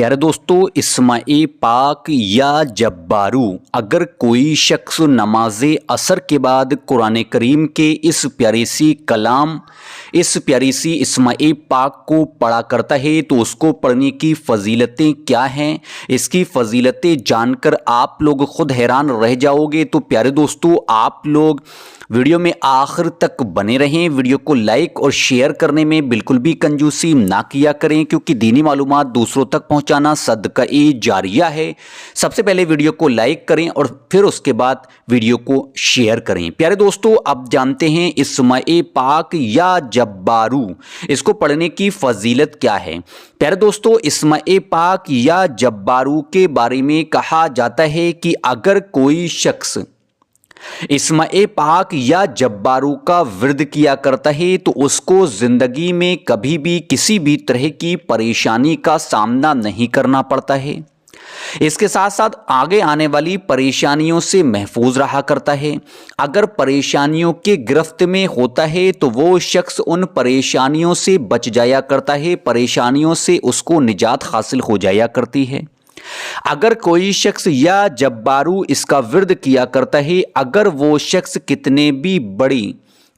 प्यारे दोस्तों, इस्माए पाक या जब्बारू अगर कोई शख्स नमाज असर के बाद कुरान करीम के इस प्यारी सी कलाम, इस प्यारी सी इस्माए पाक को पढ़ा करता है तो उसको पढ़ने की फ़जीलतें क्या हैं, इसकी फ़जीलतें जानकर आप लोग ख़ुद हैरान रह जाओगे। तो प्यारे दोस्तों, आप लोग वीडियो में आखिर तक बने रहें। वीडियो को लाइक और शेयर करने में बिल्कुल भी कंजूसी ना किया करें, क्योंकि दीनी मालूमात दूसरों तक पहुंचाना सदका-ए जारिया है। सबसे पहले वीडियो को लाइक करें और फिर उसके बाद वीडियो को शेयर करें। प्यारे दोस्तों, अब जानते हैं इस्माए पाक या जब्बारू, इसको पढ़ने की फजीलत क्या है। प्यारे दोस्तों, इस्माए पाक या जब्बारू के बारे में कहा जाता है कि अगर कोई शख्स इस्माए पाक या जब्बारू का विर्द किया करता है तो उसको ज़िंदगी में कभी भी किसी भी तरह की परेशानी का सामना नहीं करना पड़ता है। इसके साथ साथ आगे आने वाली परेशानियों से महफूज रहा करता है। अगर परेशानियों के गिरफ्त में होता है तो वो शख्स उन परेशानियों से बच जाया करता है, परेशानियों से उसको निजात हासिल हो जाया करती है। अगर कोई शख्स या जब्बारू इसका विर्द किया करता है, अगर वो शख्स कितने भी बड़ी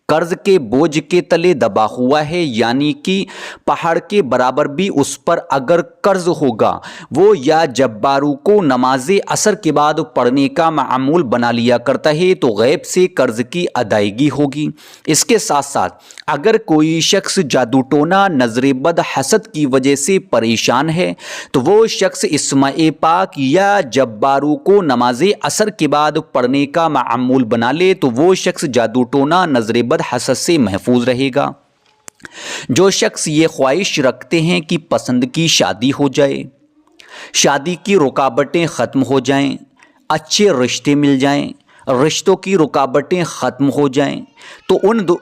कर्ज के बोझ के तले दबा हुआ है, यानी कि पहाड़ के बराबर भी उस पर अगर कर्ज होगा, वो या जब्बारू को नमाज असर के बाद पढ़ने का मामूल बना लिया करता है तो गैब से कर्ज की अदायगी होगी। इसके साथ साथ अगर कोई शख्स जादू टोना, नजर बद, हसद की वजह से परेशान है तो वो शख्स इस्माए पाक या जब्बारू को नमाज असर के बाद पढ़ने का मामूल बना ले तो वो शख्स जादू टोना, नजर बद, हसद से महफूज रहेगा। जो शख्स ये ख्वाहिश रखते हैं कि पसंद की शादी हो जाए, शादी की रुकावटें ख़त्म हो जाएं, अच्छे रिश्ते मिल जाएं, रिश्तों की रुकावटें ख़त्म हो जाएं, तो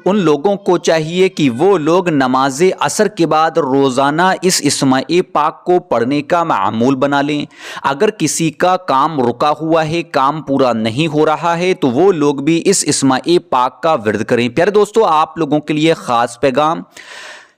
उन लोगों को चाहिए कि वो लोग नमाज असर के बाद रोज़ाना इस इस्माए पाक को पढ़ने का मामूल बना लें। अगर किसी का काम रुका हुआ है, काम पूरा नहीं हो रहा है, तो वो लोग भी इस इस्माए पाक का विर्द करें। प्यारे दोस्तों, आप लोगों के लिए ख़ास पैगाम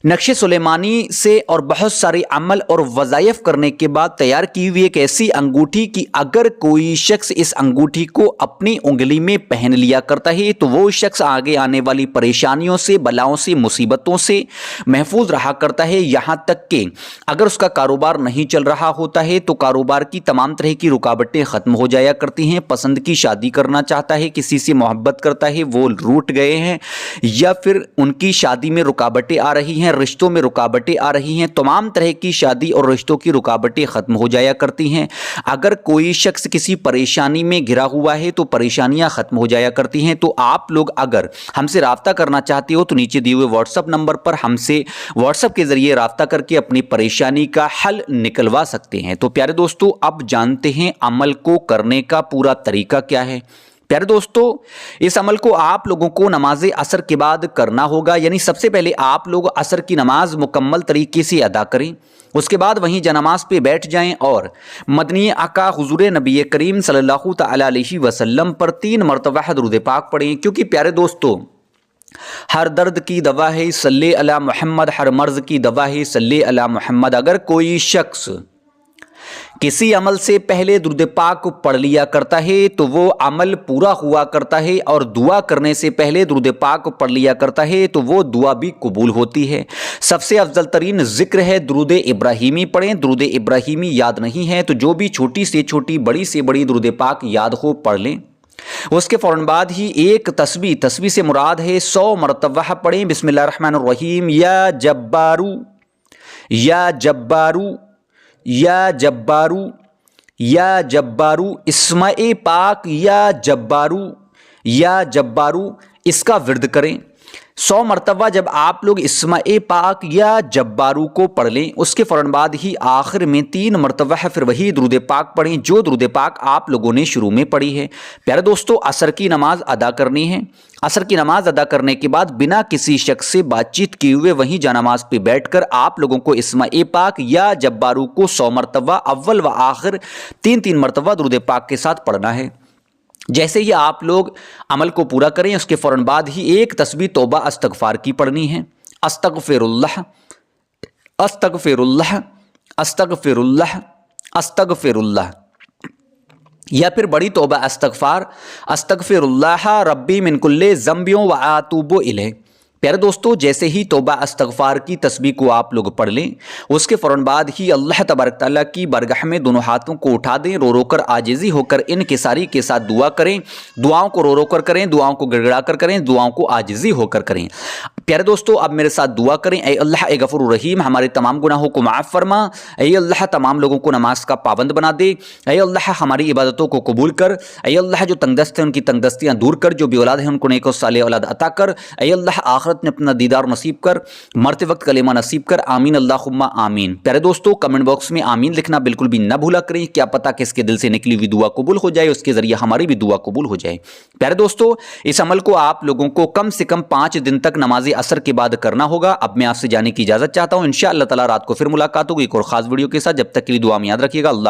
नक्शे सुलेमानी से और बहुत सारे अमल और वज़ाइफ करने के बाद तैयार की हुई एक ऐसी अंगूठी कि अगर कोई शख्स इस अंगूठी को अपनी उंगली में पहन लिया करता है तो वो शख्स आगे आने वाली परेशानियों से, बलाओं से, मुसीबतों से महफूज रहा करता है। यहाँ तक कि अगर उसका कारोबार नहीं चल रहा होता है तो कारोबार की तमाम तरह की रुकावटें ख़त्म हो जाया करती हैं। पसंद की शादी करना चाहता है, किसी से मोहब्बत करता है, वो रूठ गए हैं या फिर उनकी शादी में रुकावटें आ रही हैं, रिश्तों में रुकावटें आ रही हैं, तमाम तरह की शादी और रिश्तों की रुकावटें ख़त्म हो जाया करती हैं। अगर कोई शख्स किसी परेशानी में घिरा हुआ है तो परेशानियां ख़त्म हो जाया करती हैं। तो आप लोग अगर हमसे राब्ता करना चाहते हो तो नीचे दिए हुए व्हाट्सअप नंबर पर हमसे व्हाट्सअप के ज़रिए राब्ता करके अपनी परेशानी का हल निकलवा सकते हैं। तो प्यारे दोस्तों, अब जानते हैं अमल को करने का पूरा तरीका क्या है। प्यारे दोस्तों, इस अमल को आप लोगों को नमाज असर के बाद करना होगा, यानी सबसे पहले आप लोग असर की नमाज मुकम्मल तरीके से अदा करें, उसके बाद वहीं जनामाज पे बैठ जाएं और मदनी आका हुजूर नबी करीम सल्लल्लाहु तआला अलैहि वसल्लम पर 3 मरतबा दुरूद पाक पढ़ें। क्योंकि प्यारे दोस्तों, हर दर्द की दवा है सल्ले अला मोहम्मद, हर मर्ज की दवा है सल्ले अला मोहम्मद। अगर कोई शख्स किसी अमल से पहले दुरूद पाक पढ़ लिया करता है तो वो अमल पूरा हुआ करता है, और दुआ करने से पहले दुरूद पाक पढ़ लिया करता है तो वो दुआ भी कबूल होती है। सबसे अफजल तरीन जिक्र है दुरूद इब्राहीमी पढ़ें। दुरूद इब्राहीमी याद नहीं है तो जो भी छोटी से छोटी, बड़ी से बड़ी दुरूद पाक याद हो पढ़ लें। उसके फ़ौरन बाद ही एक तस्बीह से मुराद है 100 मरतबा पढ़ें। बिस्मिल्लाहिर्रहमानिर्रहीम, या जब्बारू, या जब्बारू, या जब्बारू, या जब्बारू, इस्माए पाक या जब्बारू, या जब्बारू, इसका विर्द करें 100 मरतबा। जब आप लोग इस्माए पाक या जब्बारू को पढ़ लें, उसके फ़ौरन बाद ही आखिर में 3 मरतबा फिर वही दुरूद पाक पढ़ें जो दुरूद पाक आप लोगों ने शुरू में पढ़ी है। प्यारे दोस्तों, असर की नमाज अदा करनी है। असर की नमाज अदा करने के बाद बिना किसी शख्स से बातचीत किए हुए वहीं जनामाज पे बैठकर आप लोगों को इस्माए पाक या जब्बारू को 100 मरतबा अव्वल व आखिर 3-3 मरतबा दुरूद पाक के साथ पढ़ना है। जैसे ही आप लोग अमल को पूरा करें, उसके फ़ौरन बाद ही एक तस्बीह तौबा अस्तगफार की पढ़नी है। अस्तगफिरुल्लाह, अस्तगफिरुल्लाह, अस्तगफिरुल्लाह, استغفراللہ، یا پھر بڑی توبہ استغفار، استغفراللہ ربی من کل ذنب و اتوب الیہ۔ پیارے دوستو، جیسے ہی توبہ استغفار کی تسبیح کو آپ لوگ پڑھ لیں، اس کے فوراً بعد ہی اللہ تبارک تعالیٰ کی بارگاہ میں دونوں ہاتھوں کو اٹھا دیں، رو رو کر عاجزی ہو کر انکساری کے ساتھ دعا کریں، دعاؤں کو رو رو کر کریں، دعاؤں کو گڑ گڑا کر کریں، دعاؤں کو عاجزی ہو کر کریں۔ پیارے دوستو، اب میرے ساتھ دعا کریں۔ اے اللہ، اے غفور الرحیم، ہمارے تمام گناہوں کو معاف فرما۔ اے اللہ، تمام لوگوں کو نماز کا پابند بنا دے۔ اے اللہ، ہماری عبادتوں کو قبول کر۔ اے اللہ، جو تنگ دست ہیں ان کی تنگ دستیاں دور کر، جو بے اولاد ہیں ان کو نیک و صالح اولاد عطا کر۔ اے اللہ، آخرت میں اپنا دیدار نصیب کر، مرتے وقت کلمہ نصیب کر۔ آمین اللہم آمین۔ پیارے دوستو، کمنٹ باکس میں آمین لکھنا بالکل بھی نہ بھولا کریں، کیا پتہ کس کے دل سے نکلی ہوئی دعا قبول ہو جائے، اس کے ذریعے ہماری بھی دعا قبول ہو جائے۔ پیارے دوستو، اس عمل کو آپ لوگوں کو کم سے کم 5 دن تک نماز عصر کے بعد کرنا ہوگا۔ اب میں آپ سے جانے کی اجازت چاہتا ہوں، انشاءاللہ تعالی رات کو پھر ملاقات ہوگی ایک اور خاص ویڈیو کے ساتھ۔ جب تک کے لیے دعا میں یاد رکھیے گا۔ اللہ